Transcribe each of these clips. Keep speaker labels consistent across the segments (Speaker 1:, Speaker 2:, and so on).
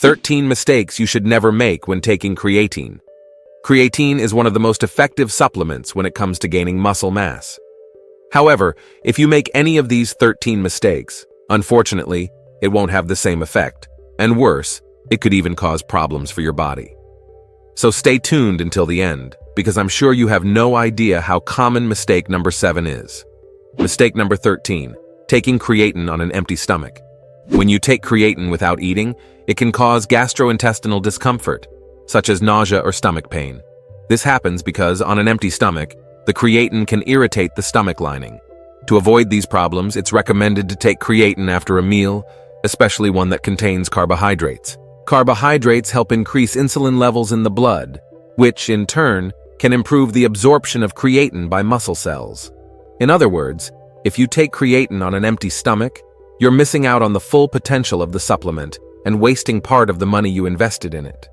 Speaker 1: 13 mistakes you should never make when taking creatine. Creatine is one of the most effective supplements when it comes to gaining muscle mass. However, if you make any of these 13 mistakes, unfortunately, it won't have the same effect. And worse, it could even cause problems for your body. So stay tuned until the end, because I'm sure you have no idea how common mistake number 7 is. Mistake number 13, taking creatine on an empty stomach. When you take creatine without eating, it can cause gastrointestinal discomfort, such as nausea or stomach pain. This happens because on an empty stomach, the creatine can irritate the stomach lining. To avoid these problems, it's recommended to take creatine after a meal, especially one that contains carbohydrates. Carbohydrates help increase insulin levels in the blood, which, in turn, can improve the absorption of creatine by muscle cells. In other words, if you take creatine on an empty stomach, you're missing out on the full potential of the supplement and wasting part of the money you invested in it.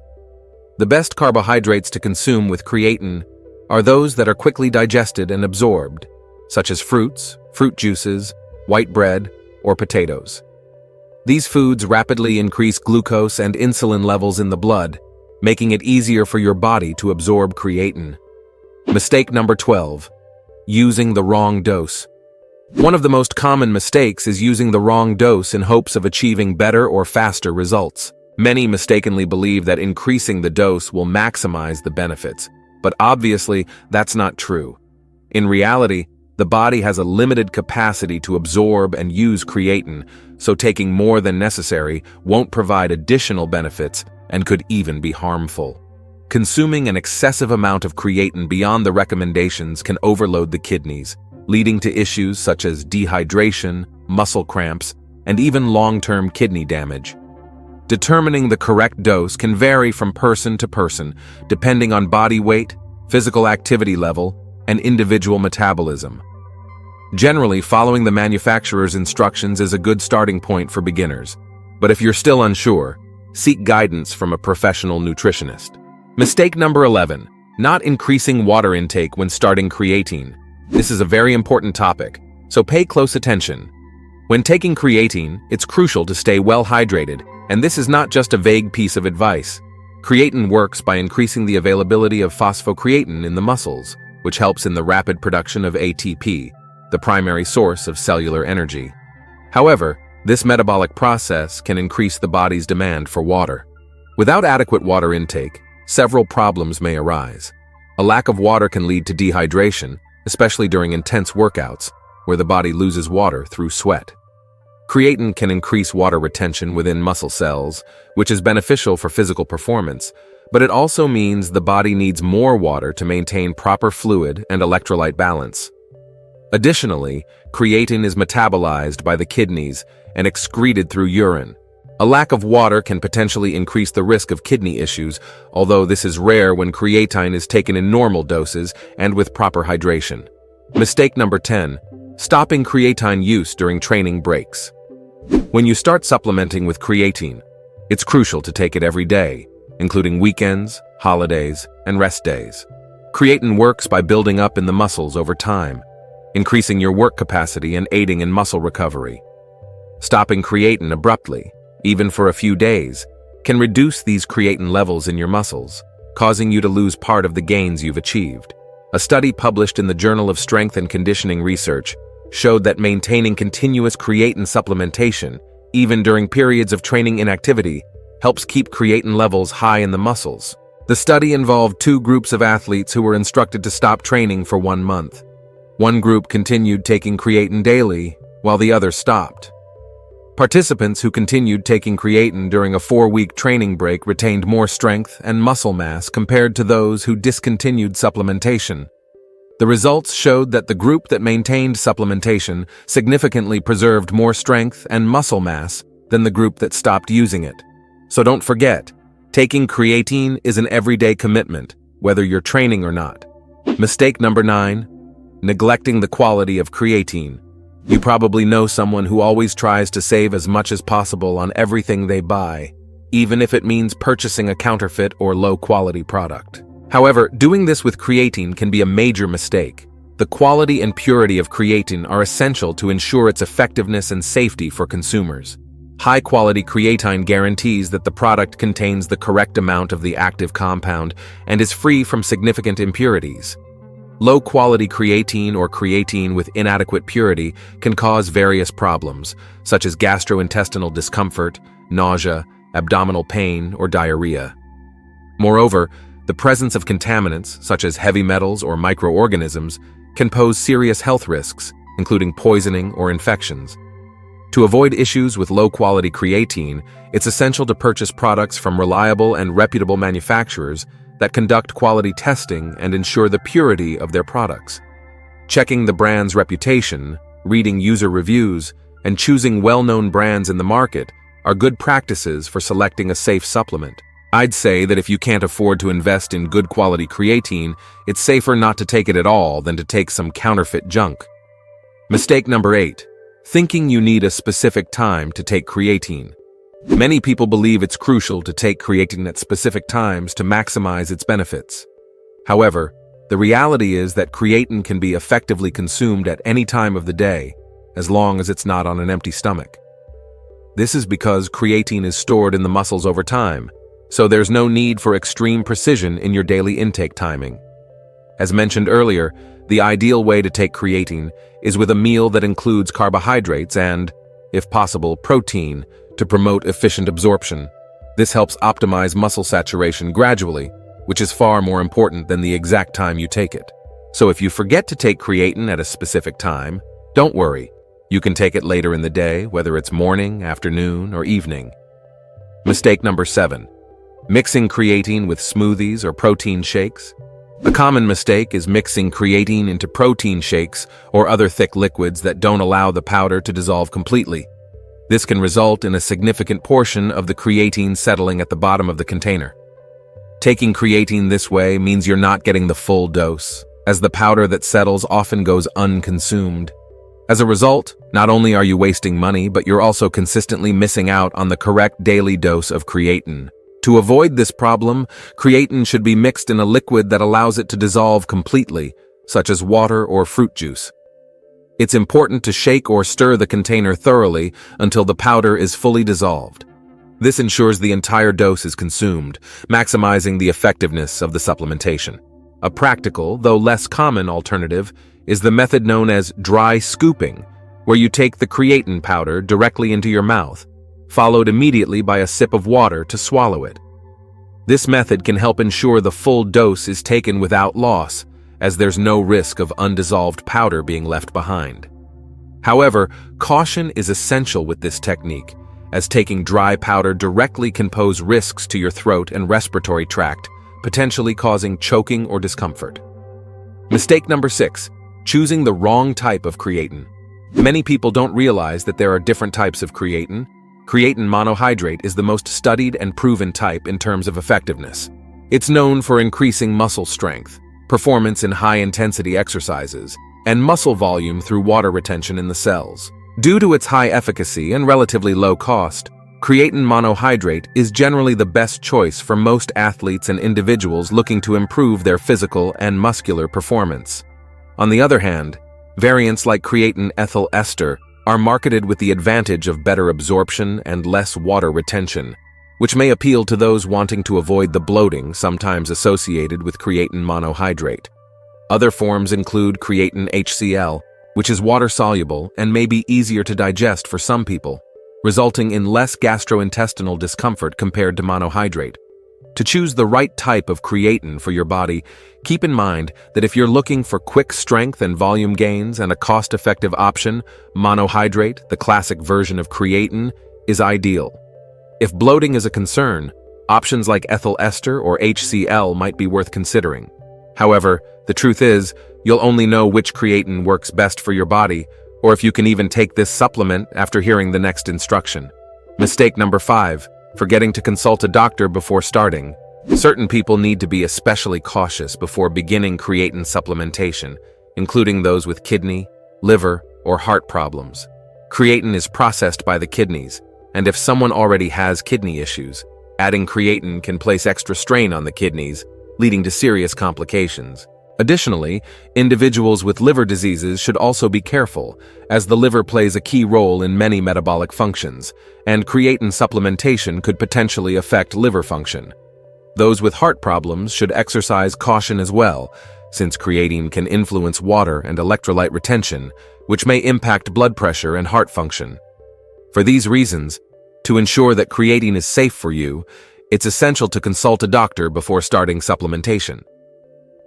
Speaker 1: The best carbohydrates to consume with creatine are those that are quickly digested and absorbed, such as fruits, fruit juices, white bread, or potatoes. These foods rapidly increase glucose and insulin levels in the blood, making it easier for your body to absorb creatine. Mistake number 12, using the wrong dose. One of the most common mistakes is using the wrong dose in hopes of achieving better or faster results. Many mistakenly believe that increasing the dose will maximize the benefits, but obviously that's not true. In reality, the body has a limited capacity to absorb and use creatine, so taking more than necessary won't provide additional benefits and could even be harmful. Consuming an excessive amount of creatine beyond the recommendations can overload the kidneys, leading to issues such as dehydration, muscle cramps, and even long-term kidney damage. Determining the correct dose can vary from person to person, depending on body weight, physical activity level, and individual metabolism. Generally, following the manufacturer's instructions is a good starting point for beginners, but if you're still unsure, seek guidance from a professional nutritionist. Mistake number 11, not increasing water intake when starting creatine. This is a very important topic, so pay close attention. When taking creatine, it's crucial to stay well hydrated, and this is not just a vague piece of advice. Creatine works by increasing the availability of phosphocreatine in the muscles, which helps in the rapid production of ATP, the primary source of cellular energy. However, this metabolic process can increase the body's demand for water. Without adequate water intake, several problems may arise. A lack of water can lead to dehydration, especially during intense workouts, where the body loses water through sweat. Creatine can increase water retention within muscle cells, which is beneficial for physical performance, but it also means the body needs more water to maintain proper fluid and electrolyte balance. Additionally, creatine is metabolized by the kidneys and excreted through urine. A lack of water can potentially increase the risk of kidney issues, although this is rare when creatine is taken in normal doses and with proper hydration. Mistake number 10, stopping creatine use during training breaks. When you start supplementing with creatine, it's crucial to take it every day, including weekends, holidays, and rest days. Creatine works by building up in the muscles over time, increasing your work capacity and aiding in muscle recovery. Stopping creatine abruptly, even for a few days, can reduce these creatine levels in your muscles, causing you to lose part of the gains you've achieved. A study published in the Journal of Strength and Conditioning Research showed that maintaining continuous creatine supplementation, even during periods of training inactivity, helps keep creatine levels high in the muscles. The study involved 2 groups of athletes who were instructed to stop training for 1 month. One group continued taking creatine daily, while the other stopped. Participants who continued taking creatine during a 4-week training break retained more strength and muscle mass compared to those who discontinued supplementation. The results showed that the group that maintained supplementation significantly preserved more strength and muscle mass than the group that stopped using it. So don't forget, taking creatine is an everyday commitment, whether you're training or not. Mistake number 9, neglecting the quality of creatine. You probably know someone who always tries to save as much as possible on everything they buy, even if it means purchasing a counterfeit or low-quality product. However, doing this with creatine can be a major mistake. The quality and purity of creatine are essential to ensure its effectiveness and safety for consumers. High-quality creatine guarantees that the product contains the correct amount of the active compound and is free from significant impurities. Low-quality creatine or creatine with inadequate purity can cause various problems, such as gastrointestinal discomfort, nausea, abdominal pain, or diarrhea. Moreover, the presence of contaminants, such as heavy metals or microorganisms, can pose serious health risks, including poisoning or infections. To avoid issues with low-quality creatine, it's essential to purchase products from reliable and reputable manufacturers that conduct quality testing and ensure the purity of their products. Checking the brand's reputation, reading user reviews, and choosing well-known brands in the market are good practices for selecting a safe supplement. I'd say that if you can't afford to invest in good quality creatine, it's safer not to take it at all than to take some counterfeit junk. Mistake number 8. Thinking you need a specific time to take creatine. Many people believe it's crucial to take creatine at specific times to maximize its benefits. However, the reality is that creatine can be effectively consumed at any time of the day, as long as it's not on an empty stomach. This is because creatine is stored in the muscles over time, so there's no need for extreme precision in your daily intake timing. As mentioned earlier, the ideal way to take creatine is with a meal that includes carbohydrates and, if possible, protein to promote efficient absorption. This helps optimize muscle saturation gradually, which is far more important than the exact time you take it. So if you forget to take creatine at a specific time, don't worry. You can take it later in the day, whether it's morning, afternoon, or evening. Mistake number 7. Mixing creatine with smoothies or protein shakes. A common mistake is mixing creatine into protein shakes or other thick liquids that don't allow the powder to dissolve completely. This can result in a significant portion of the creatine settling at the bottom of the container. Taking creatine this way means you're not getting the full dose, as the powder that settles often goes unconsumed. As a result, not only are you wasting money, but you're also consistently missing out on the correct daily dose of creatine. To avoid this problem, creatine should be mixed in a liquid that allows it to dissolve completely, such as water or fruit juice. It's important to shake or stir the container thoroughly until the powder is fully dissolved. This ensures the entire dose is consumed, maximizing the effectiveness of the supplementation. A practical, though less common alternative is the method known as dry scooping, where you take the creatine powder directly into your mouth, followed immediately by a sip of water to swallow it. This method can help ensure the full dose is taken without loss, as there's no risk of undissolved powder being left behind. However, caution is essential with this technique, as taking dry powder directly can pose risks to your throat and respiratory tract, potentially causing choking or discomfort. Mistake number 6. Choosing the wrong type of creatine. Many people don't realize that there are different types of creatine. Creatine monohydrate is the most studied and proven type in terms of effectiveness. It's known for increasing muscle strength, performance in high-intensity exercises, and muscle volume through water retention in the cells. Due to its high efficacy and relatively low cost, creatine monohydrate is generally the best choice for most athletes and individuals looking to improve their physical and muscular performance. On the other hand, variants like creatine ethyl ester are marketed with the advantage of better absorption and less water retention, which may appeal to those wanting to avoid the bloating sometimes associated with creatine monohydrate. Other forms include creatine HCl, which is water-soluble and may be easier to digest for some people, resulting in less gastrointestinal discomfort compared to monohydrate. To choose the right type of creatine for your body, keep in mind that if you're looking for quick strength and volume gains and a cost-effective option, monohydrate, the classic version of creatine, is ideal. If bloating is a concern, options like ethyl ester or HCl might be worth considering. However, the truth is, you'll only know which creatine works best for your body, or if you can even take this supplement after hearing the next instruction. Mistake number 5. Forgetting to consult a doctor before starting. Certain people need to be especially cautious before beginning creatine supplementation, including those with kidney, liver, or heart problems. Creatine is processed by the kidneys, and if someone already has kidney issues, adding creatine can place extra strain on the kidneys, leading to serious complications. Additionally, individuals with liver diseases should also be careful, as the liver plays a key role in many metabolic functions, and creatine supplementation could potentially affect liver function. Those with heart problems should exercise caution as well, since creatine can influence water and electrolyte retention, which may impact blood pressure and heart function. For these reasons, to ensure that creatine is safe for you, it's essential to consult a doctor before starting supplementation.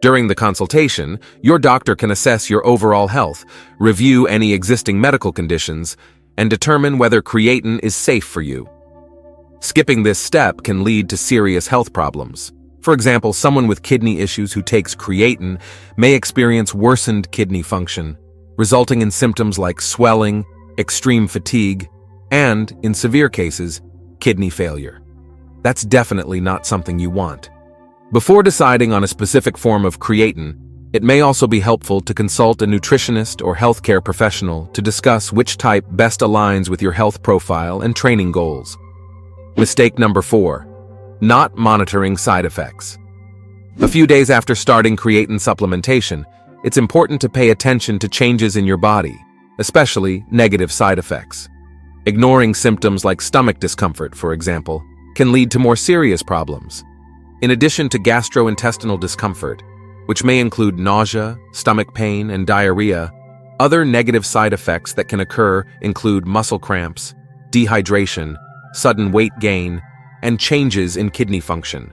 Speaker 1: During the consultation, your doctor can assess your overall health, review any existing medical conditions, and determine whether creatine is safe for you. Skipping this step can lead to serious health problems. For example, someone with kidney issues who takes creatine may experience worsened kidney function, resulting in symptoms like swelling, extreme fatigue, and, in severe cases, kidney failure. That's definitely not something you want. Before deciding on a specific form of creatine, it may also be helpful to consult a nutritionist or healthcare professional to discuss which type best aligns with your health profile and training goals. Mistake number 4. Not monitoring side effects. A few days after starting creatine supplementation, it's important to pay attention to changes in your body, especially negative side effects. Ignoring symptoms like stomach discomfort, for example, can lead to more serious problems. In addition to gastrointestinal discomfort, which may include nausea, stomach pain, and diarrhea, other negative side effects that can occur include muscle cramps, dehydration, sudden weight gain, and changes in kidney function.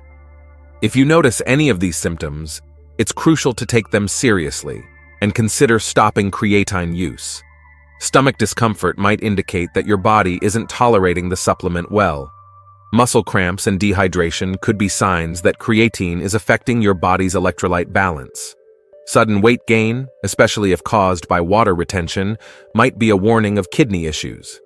Speaker 1: If you notice any of these symptoms, it's crucial to take them seriously and consider stopping creatine use. Stomach discomfort might indicate that your body isn't tolerating the supplement well. Muscle cramps and dehydration could be signs that creatine is affecting your body's electrolyte balance. Sudden weight gain, especially if caused by water retention, might be a warning of kidney issues.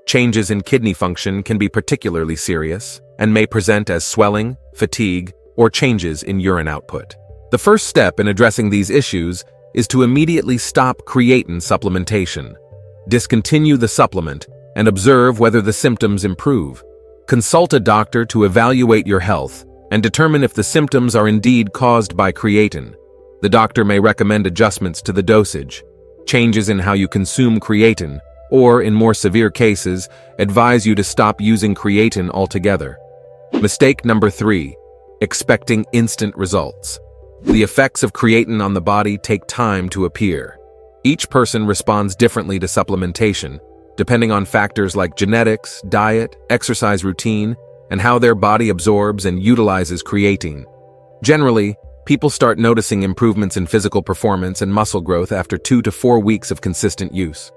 Speaker 1: Changes in kidney function can be particularly serious and may present as swelling, fatigue, or changes in urine output. The first step in addressing these issues is to immediately stop creatine supplementation. Discontinue the supplement and observe whether the symptoms improve. Consult a doctor to evaluate your health and determine if the symptoms are indeed caused by creatine. The doctor may recommend adjustments to the dosage, changes in how you consume creatine, or, in more severe cases, advise you to stop using creatine altogether. Mistake number 3. Expecting instant results. The effects of creatine on the body take time to appear. Each person responds differently to supplementation, depending on factors like genetics, diet, exercise routine, and how their body absorbs and utilizes creatine. Generally, people start noticing improvements in physical performance and muscle growth after 2 to 4 weeks of consistent use.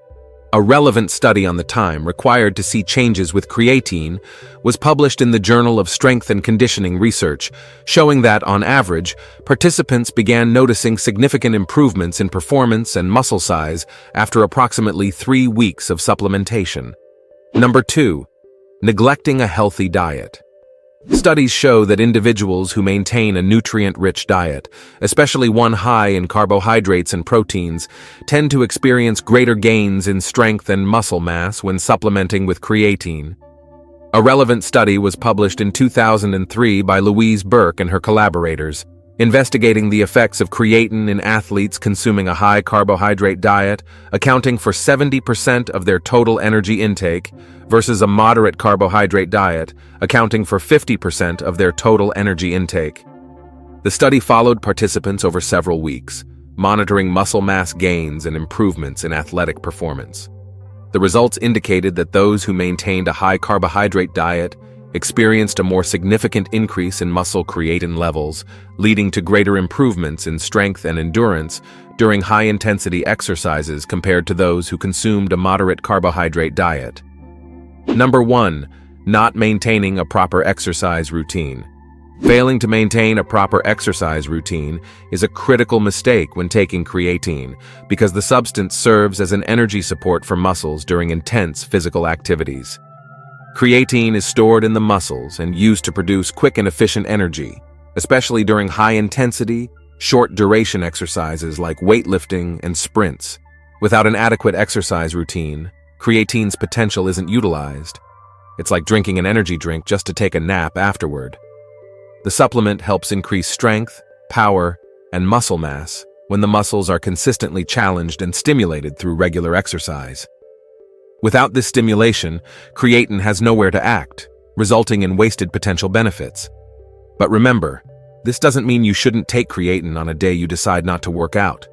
Speaker 1: A relevant study on the time required to see changes with creatine was published in the Journal of Strength and Conditioning Research, showing that, on average, participants began noticing significant improvements in performance and muscle size after approximately 3 weeks of supplementation. Number 2. Neglecting a healthy diet. Studies show that individuals who maintain a nutrient-rich diet, especially one high in carbohydrates and proteins, tend to experience greater gains in strength and muscle mass when supplementing with creatine. A relevant study was published in 2003 by Louise Burke and her collaborators, investigating the effects of creatine in athletes consuming a high carbohydrate diet, accounting for 70% of their total energy intake, versus a moderate carbohydrate diet, accounting for 50% of their total energy intake. The study followed participants over several weeks, monitoring muscle mass gains and improvements in athletic performance. The results indicated that those who maintained a high carbohydrate diet experienced a more significant increase in muscle creatine levels, leading to greater improvements in strength and endurance during high-intensity exercises compared to those who consumed a moderate carbohydrate diet. Number 1. Not maintaining a proper exercise routine. Failing to maintain a proper exercise routine is a critical mistake when taking creatine, because the substance serves as an energy support for muscles during intense physical activities. Creatine is stored in the muscles and used to produce quick and efficient energy, especially during high-intensity, short-duration exercises like weightlifting and sprints. Without an adequate exercise routine, creatine's potential isn't utilized. It's like drinking an energy drink just to take a nap afterward. The supplement helps increase strength, power, and muscle mass when the muscles are consistently challenged and stimulated through regular exercise. Without this stimulation, creatine has nowhere to act, resulting in wasted potential benefits. But remember, this doesn't mean you shouldn't take creatine on a day you decide not to work out.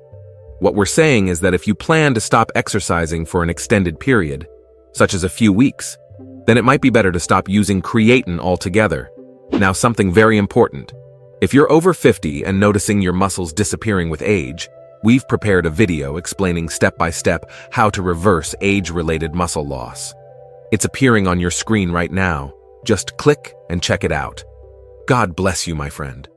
Speaker 1: What we're saying is that if you plan to stop exercising for an extended period, such as a few weeks, then it might be better to stop using creatine altogether. Now, something very important. If you're over 50 and noticing your muscles disappearing with age, we've prepared a video explaining step-by-step how to reverse age-related muscle loss. It's appearing on your screen right now. Just click and check it out. God bless you, my friend.